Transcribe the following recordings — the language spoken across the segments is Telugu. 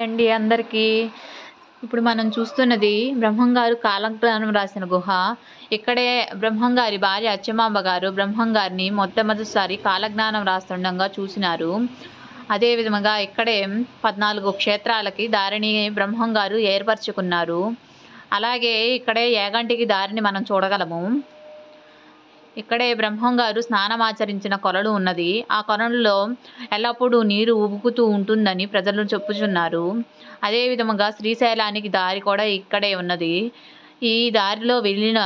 అండి అందరికీ. ఇప్పుడు మనం చూస్తున్నది బ్రహ్మంగారు కాలజ్ఞానం రాసిన గుహ. ఇక్కడే బ్రహ్మంగారి భార్య అచ్చమాంబ గారు బ్రహ్మంగారిని మొట్టమొదటిసారి కాలజ్ఞానం రాస్తుండగా చూసినారు. అదే విధముగా ఇక్కడే 14 క్షేత్రాలకి దారిని బ్రహ్మంగారు ఏర్పరచుకున్నారు. అలాగే ఇక్కడే యాగంటికి దారిని మనం చూడగలము. ఇక్కడే బ్రహ్మంగారు స్నానమాచరించిన కొలను ఉన్నది. ఆ కొలనులో ఎల్లప్పుడూ నీరు ఉబుకుతూ ఉంటుందని ప్రజలు చెప్పుచున్నారు. అదే విధముగా శ్రీశైలానికి దారి కూడా ఇక్కడే ఉన్నది. ఈ దారిలో వెళ్ళిన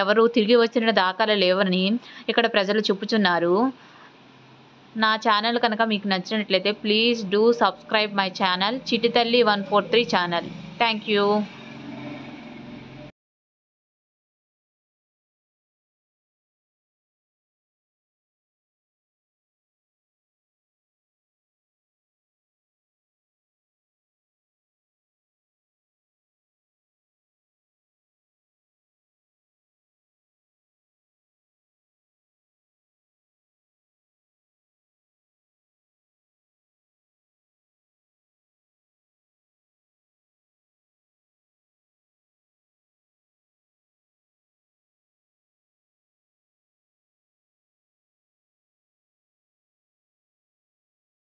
ఎవరు తిరిగి వచ్చిన దాఖలు లేవని ఇక్కడ ప్రజలు చెప్పుచున్నారు. నా ఛానల్ కనుక మీకు నచ్చినట్లయితే please do subscribe my channel Chittithalli 143 channel. Thank you.